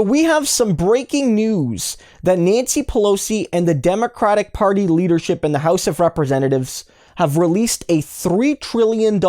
So we have some breaking news that Nancy Pelosi and the Democratic Party leadership in the House of Representatives have released a $3 trillion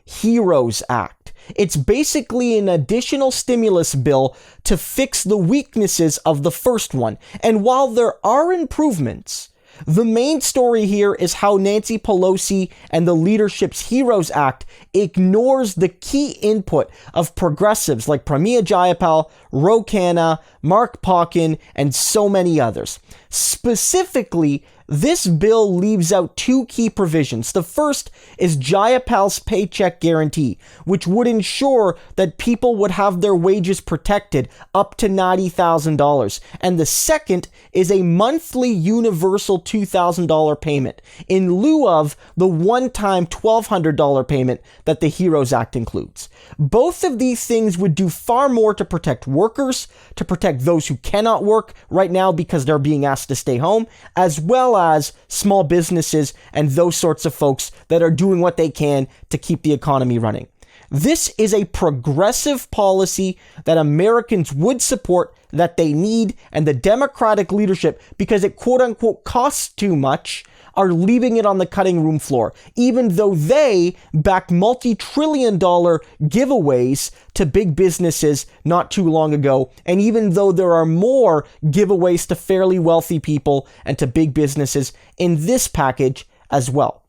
HEROES Act. It's basically an additional stimulus bill to fix the weaknesses of the first one. And while there are improvements, the main story here is how Nancy Pelosi and the leadership's HEROES Act ignores the key input of progressives like Pramila Jayapal, Ro Khanna, Mark Pauken, and so many others. Specifically, this bill leaves out two key provisions. The first is Jayapal's paycheck guarantee, which would ensure that people would have their wages protected up to $90,000. And the second is a monthly universal $2,000 payment in lieu of the one-time $1,200 payment that the HEROES Act includes. Both of these things would do far more to protect workers, to protect those who cannot work right now because they're being asked to stay home, as well as small businesses and those sorts of folks that are doing what they can to keep the economy running. This is a progressive policy that Americans would support, that they need, and the Democratic leadership, because it quote unquote costs too much, are leaving it on the cutting room floor, even though they backed multi-trillion-dollar giveaways to big businesses not too long ago, and even though there are more giveaways to fairly wealthy people and to big businesses in this package as well.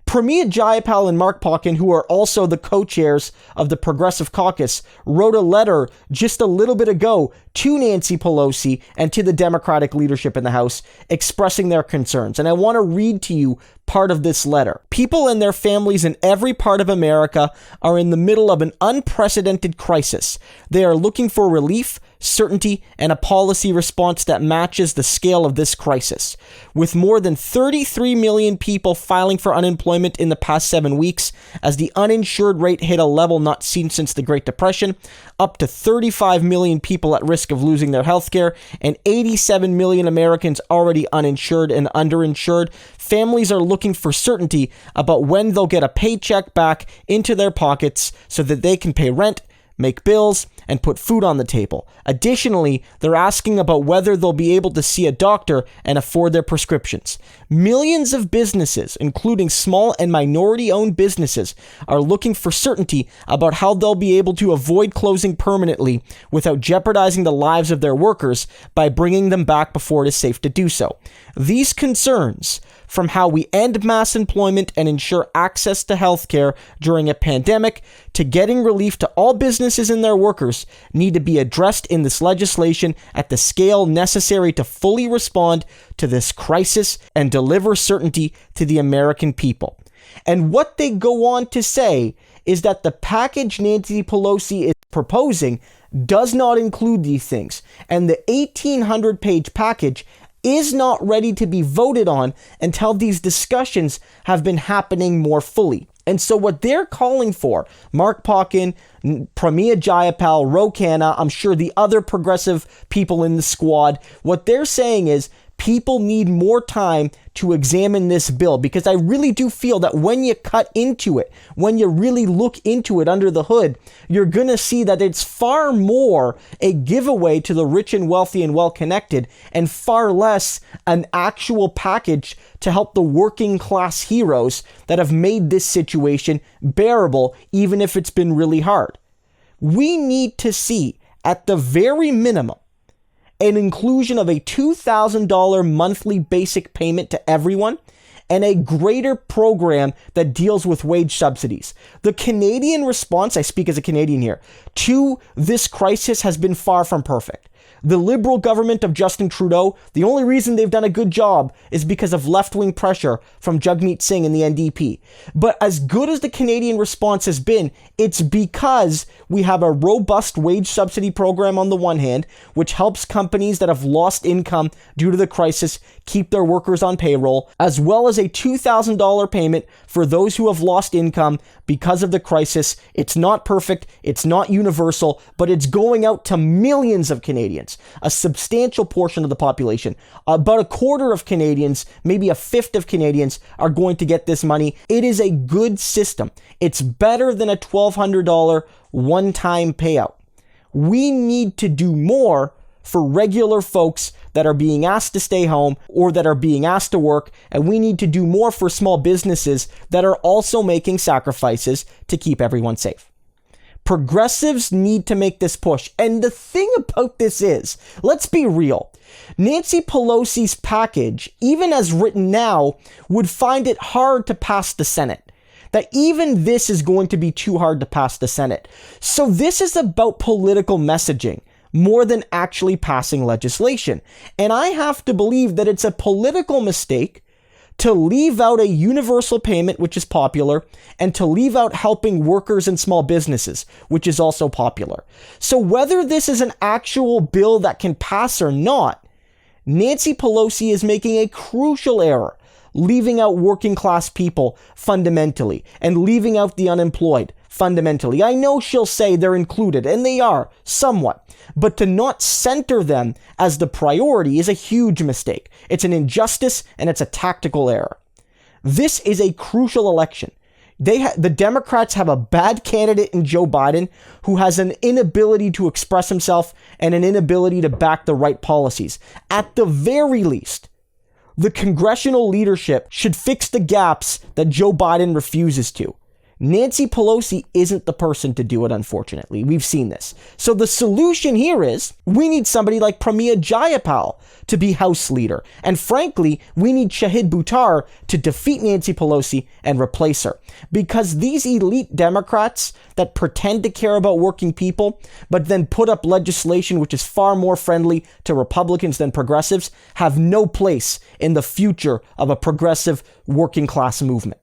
Pramila Jayapal and Mark Pauken, who are also the co-chairs of the Progressive Caucus, wrote a letter just a little bit ago to Nancy Pelosi and to the Democratic leadership in the House expressing their concerns. And I want to read to you part of this letter. People and their families in every part of America are in the middle of an unprecedented crisis. They are looking for relief, certainty, and a policy response that matches the scale of this crisis. With more than 33 million people filing for unemployment in the past 7 weeks, as the uninsured rate hit a level not seen since the Great Depression, up to 35 million people at risk of losing their health care, and 87 million Americans already uninsured and underinsured, families are looking for certainty about when they'll get a paycheck back into their pockets so that they can pay rent, make bills, and put food on the table. Additionally, they're asking about whether they'll be able to see a doctor and afford their prescriptions. Millions of businesses, including small and minority-owned businesses, are looking for certainty about how they'll be able to avoid closing permanently without jeopardizing the lives of their workers by bringing them back before it is safe to do so. These concerns, from how we end mass employment and ensure access to healthcare during a pandemic, to getting relief to all businesses and their workers, need to be addressed in this legislation at the scale necessary to fully respond to this crisis and deliver certainty to the American people. And what they go on to say is that the package Nancy Pelosi is proposing does not include these things, and the 1,800-page package is not ready to be voted on until these discussions have been happening more fully. And so what they're calling for, Mark Pauken, Pramila Jayapal, Ro Khanna, I'm sure the other progressive people in the squad, what they're saying is people need more time to examine this bill, because I really do feel that when you cut into it, when you really look into it under the hood, you're going to see that it's far more a giveaway to the rich and wealthy and well-connected, and far less an actual package to help the working class heroes that have made this situation bearable, even if it's been really hard. We need to see, at the very minimum, an inclusion of a $2,000 monthly basic payment to everyone, and a greater program that deals with wage subsidies. The Canadian response, I speak as a Canadian here, to this crisis has been far from perfect. The Liberal government of Justin Trudeau, the only reason they've done a good job is because of left-wing pressure from Jagmeet Singh and the NDP. But as good as the Canadian response has been, it's because we have a robust wage subsidy program on the one hand, which helps companies that have lost income due to the crisis keep their workers on payroll, as well as a $2,000 payment for those who have lost income because of the crisis. It's not perfect, it's not universal, but it's going out to millions of Canadians, a substantial portion of the population. About a quarter of Canadians, maybe a fifth of Canadians are going to get this money. It is a good system. It's better than a $1,200 one-time payout. We need to do more for regular folks that are being asked to stay home or that are being asked to work, and we need to do more for small businesses that are also making sacrifices to keep everyone safe. Progressives need to make this push. And the thing about this is, let's be real, Nancy Pelosi's package, even as written now, would find it hard to pass the Senate. That even this is going to be too hard to pass the Senate. So this is about political messaging more than actually passing legislation. And I have to believe that it's a political mistake to leave out a universal payment, which is popular, and to leave out helping workers and small businesses, which is also popular. So whether this is an actual bill that can pass or not, Nancy Pelosi is making a crucial error, leaving out working class people fundamentally, and leaving out the unemployed fundamentally. I know she'll say they're included, and they are, somewhat, but to not center them as the priority is a huge mistake. It's an injustice, and it's a tactical error. This is a crucial election. The Democrats have a bad candidate in Joe Biden who has an inability to express himself and an inability to back the right policies. At the very least, the congressional leadership should fix the gaps that Joe Biden refuses to. Nancy Pelosi isn't the person to do it, unfortunately. We've seen this. So the solution here is we need somebody like Pramila Jayapal to be House Leader. And frankly, we need Shahid Buttar to defeat Nancy Pelosi and replace her. Because these elite Democrats that pretend to care about working people, but then put up legislation which is far more friendly to Republicans than progressives, have no place in the future of a progressive working class movement.